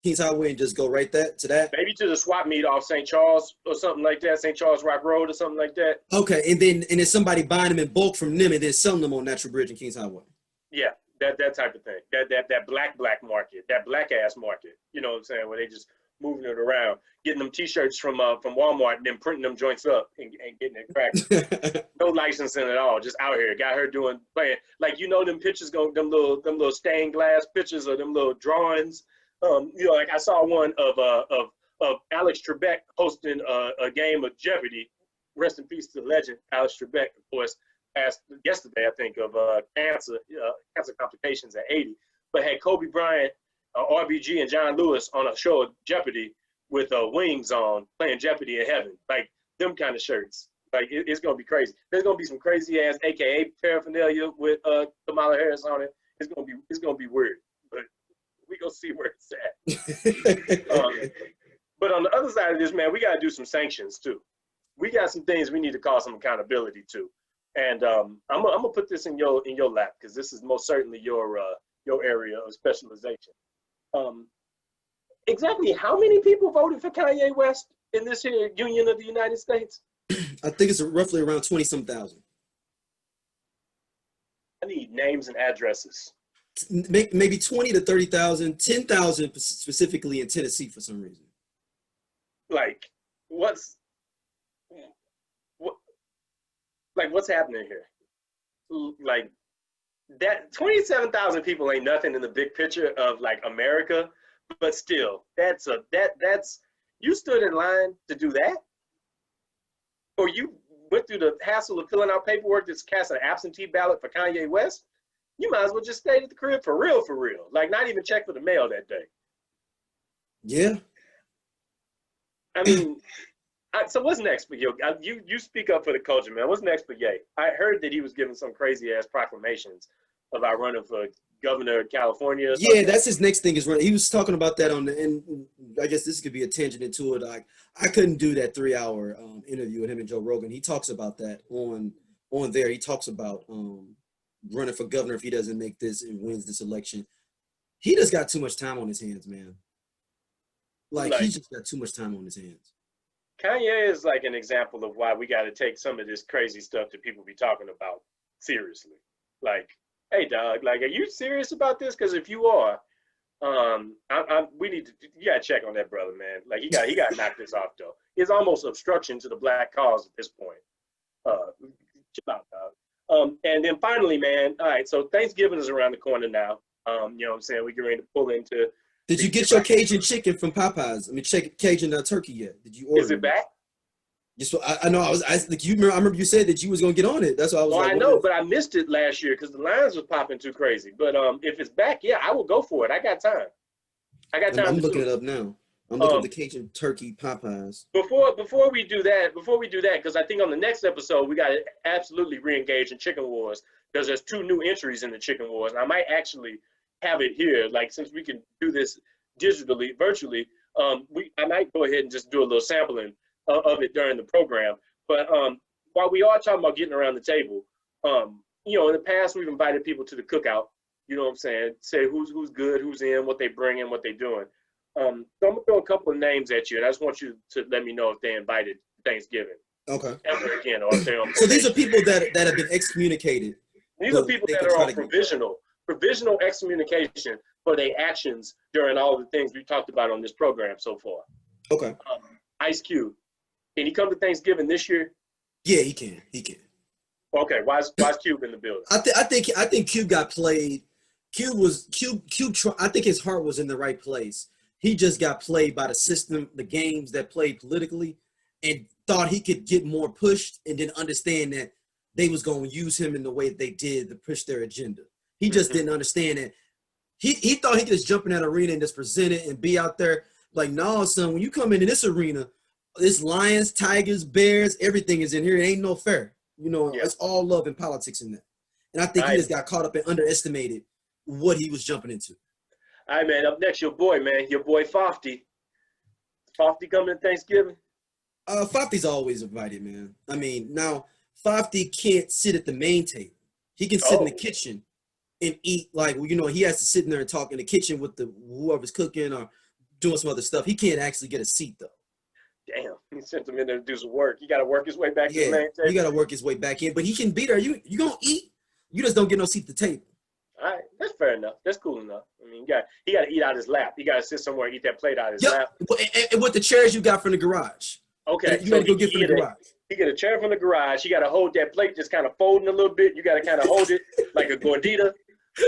Kings Highway and just go right to that? Maybe to the swap meet off St. Charles or something like that, St. Charles Rock Road or something like that. Okay, and then somebody buying them in bulk from them and then selling them on Natural Bridge and Kings Highway. Yeah, that type of thing. That black market, that black ass market. You know what I'm saying? Where they just moving it around, getting them T-shirts from Walmart and then printing them joints up and getting it cracked. No licensing at all, just out here. Got her playing like them pictures them little stained glass pictures of them little drawings. Like I saw one of Alex Trebek hosting a game of Jeopardy. Rest in peace to the legend Alex Trebek, of course, passed yesterday, I think, of cancer complications at 80. But had Kobe Bryant, RBG, and John Lewis on a show of Jeopardy with wings on, playing Jeopardy in heaven, like them kind of shirts. Like it's gonna be crazy. There's gonna be some crazy ass AKA paraphernalia with Kamala Harris on it. It's gonna be weird, but we gonna see where it's at. But on the other side of this, man, we gotta do some sanctions too. We got some things we need to call some accountability to. And I'm gonna put this in your lap because this is most certainly your area of specialization. Exactly how many people voted for Kanye West in this here Union of the United States? I think it's roughly around 20-some thousand. I need names and addresses. Maybe 20 to 30,000, 10,000 specifically in Tennessee for some reason. Like what's happening here? Like that 27,000 people ain't nothing in the big picture of like America, but still, that's you stood in line to do that, or you went through the hassle of filling out paperwork that's cast an absentee ballot for Kanye West. You might as well just stay at the crib for real, like not even check for the mail that day. Yeah. I mean, so what's next for you? You speak up for the culture, man. What's next for Ye? I heard that he was giving some crazy ass proclamations about running for governor of California. Yeah, that's his next thing is running. He was talking about that and I guess this could be a tangent into it. Like I couldn't do that 3-hour interview with him and Joe Rogan. He talks about that on there. He talks about running for governor if he doesn't make this and wins this election. He just got too much time on his hands, man. Like he just got too much time on his hands. Kanye is like an example of why we got to take some of this crazy stuff that people be talking about seriously. Like, hey, dog, like, are you serious about this? Because if you are, we need to, you got to check on that brother, man. Like, he got to knock this off, though. It's almost obstruction to the black cause at this point. Chill out, dog. And then finally, man, all right, so Thanksgiving is around the corner now. You know what I'm saying? We get ready to pull into. Did you get your Cajun chicken from Popeyes? I mean, Cajun turkey yet? Did you order? Is it back? Yes, so I know. I remember you said that you was gonna get on it. That's why I was. Well, I know, but I missed it last year because the lines was popping too crazy. But if it's back, yeah, I will go for it. I got time. I'm looking it up now. I'm looking at the Cajun turkey Popeyes. Before we do that, because I think on the next episode we got to absolutely re-engage in Chicken Wars because there's 2 new entries in the Chicken Wars, and I might actually have it here. Like since we can do this digitally, virtually, I might go ahead and just do a little sampling of it during the program. But while we are talking about getting around the table, in the past we've invited people to the cookout. You know what I'm saying? Say who's good, who's in, what they bring in, what they doing. So I'm gonna throw a couple of names at you, and I just want you to let me know if they invited Thanksgiving. Okay. Ever again, or if they're on. So these are people that have been excommunicated. These are people that are on provisional excommunication for their actions during all the things we talked about on this program so far. Okay. Ice Cube, can he come to Thanksgiving this year? Yeah, he can. He can. Okay. Why's Cube in the building? I think Cube got played. Cube. I think his heart was in the right place. He just got played by the system, the games that played politically, and thought he could get more pushed, and then understand that they was going to use him in the way they did to push their agenda. He just didn't understand that. He thought he could just jump in that arena and just present it and be out there. Like, no, son, when you come into this arena, it's lions, tigers, bears, everything is in here. It ain't no fair. It's all love and politics in that. And I think he just got caught up and underestimated what he was jumping into. All right, man. Up next, your boy Fofty. Fofty coming to Thanksgiving? Fofty's always invited, man. I mean, now, Fofty can't sit at the main table. He can sit in the kitchen and eat, he has to sit in there and talk in the kitchen with whoever's cooking or doing some other stuff. He can't actually get a seat though. Damn, he sent him in there to do some work. He got to work his way back to the Yeah, main he got table. to work his way back in, but he can be there. You gonna eat? You just don't get no seat at the table. All right, that's fair enough. That's cool enough. I mean, he got to eat out his lap. He got to sit somewhere and eat that plate out his Yep. lap. And with the chairs you got from the garage. Okay, You so got to go get from the garage. He get a chair from the garage. He got to hold that plate just kind of folding a little bit. You got to kind of hold it like a gordita.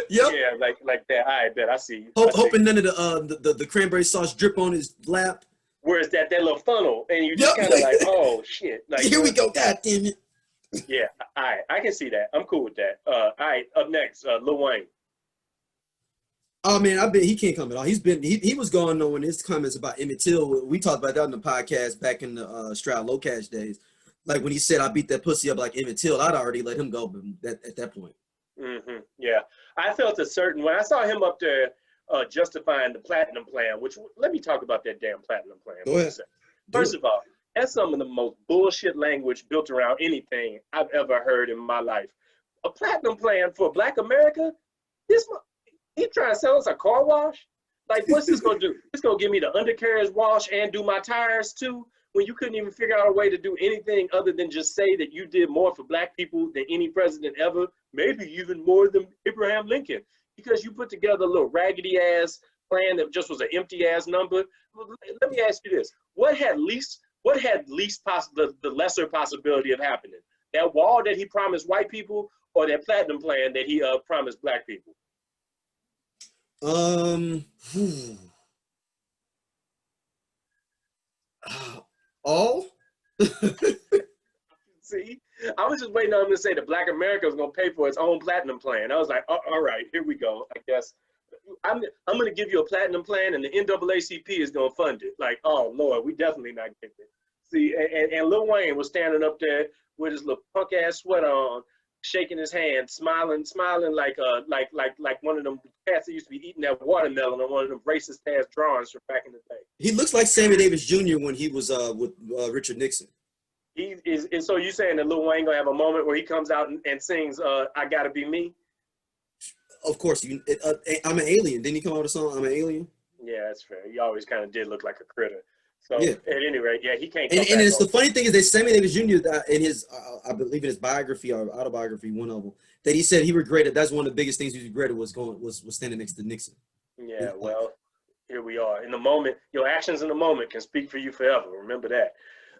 Yep. Yeah, like that. I bet. I see you. Hoping none of the cranberry sauce drip on his lap. Where's that little funnel, and you just kind of like, oh shit. Like, here we go. God damn it. Yeah. All right. I can see that. I'm cool with that. All right. Up next, Lil Wayne. Oh man, I bet he can't come at all. He was going on in his comments about Emmett Till. We talked about that on the podcast back in the Stroud Low Cash days. Like when he said I beat that pussy up like Emmett Till, I'd already let him go at that point. Yeah, I felt a certain when I saw him up there justifying the platinum plan. Which let me talk about that damn platinum plan. Go ahead. First of all, that's some of the most bullshit language built around anything I've ever heard in my life. A platinum plan for Black America? He trying to sell us a car wash? Like, what's this gonna do? It's gonna give me the undercarriage wash and do my tires too? When you couldn't even figure out a way to do anything other than just say that you did more for Black people than any president ever, maybe even more than Abraham Lincoln, because you put together a little raggedy ass plan that just was an empty ass number. Let me ask you this: what had the lesser possibility of happening? That wall that he promised white people, or that platinum plan that he promised Black people? All? See, I was just waiting on him to say that Black America was gonna pay for its own platinum plan. I was like, all right, here we go. I guess I'm gonna give you a platinum plan, and the NAACP is gonna fund it. Like, oh Lord, we definitely not getting it. See, and Lil Wayne was standing up there with his little punk ass sweater on, shaking his hand, smiling like one of them cats that used to be eating that watermelon on one of them racist ass drawings from back in the day. He looks like Sammy Davis Jr. when he was with Richard Nixon. He is, and so you saying that Lil Wayne gonna have a moment where he comes out and sings "I Gotta Be Me"? Of course, I'm an alien. Didn't he come out with a song? I'm an alien. Yeah, that's fair. He always kind of did look like a critter. So yeah. At any rate, yeah, he can't. And it's the funny thing is that Sammy Davis Jr. in his, I believe in his biography or autobiography, one of them, that he said he regretted. That's one of the biggest things he regretted was standing next to Nixon. Yeah, well, here we are. In the moment, your actions in the moment can speak for you forever. Remember that.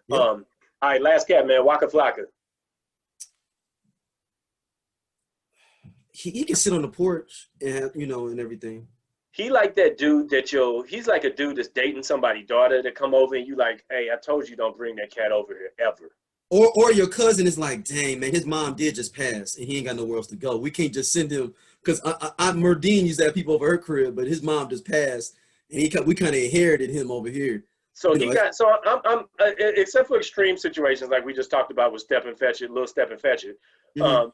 Yep. All right, last cat, man, Waka Flaka. He can sit on the porch and and everything. He like that dude he's like a dude that's dating somebody's daughter to come over and you like, hey, I told you don't bring that cat over here ever. Or your cousin is like, dang man, his mom did just pass and he ain't got nowhere else to go. We can't just send him because Murdine used to have people over her crib, but his mom just passed and we kind of inherited him over here. So I'm except for extreme situations like we just talked about with Step and Fetch It, Lil Step and Fetch It. Mm-hmm.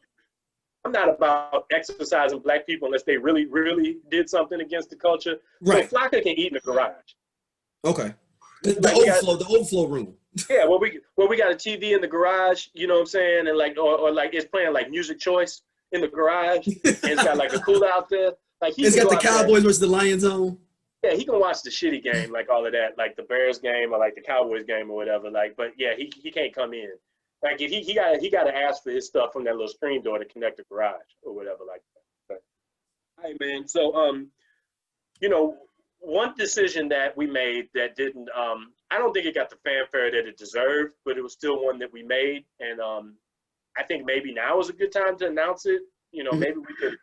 I'm not about exercising Black people unless they really, really did something against the culture. Right. So Flaka can eat in the garage. Okay. The overflow room. Yeah, well we got a TV in the garage, you know what I'm saying, and like or like it's playing like Music Choice in the garage. And it's got like a cooler out there. Like it's got the Cowboys versus the Lions on. Yeah, he can watch the shitty game, like all of that, like the Bears game or like the Cowboys game or whatever. Like, but yeah, he can't come in. Like he got to ask for his stuff from that little screen door to connect the garage or whatever like that. But, all right, man. So one decision that we made that didn't I don't think it got the fanfare that it deserved, but it was still one that we made, and I think maybe now is a good time to announce it. Maybe we could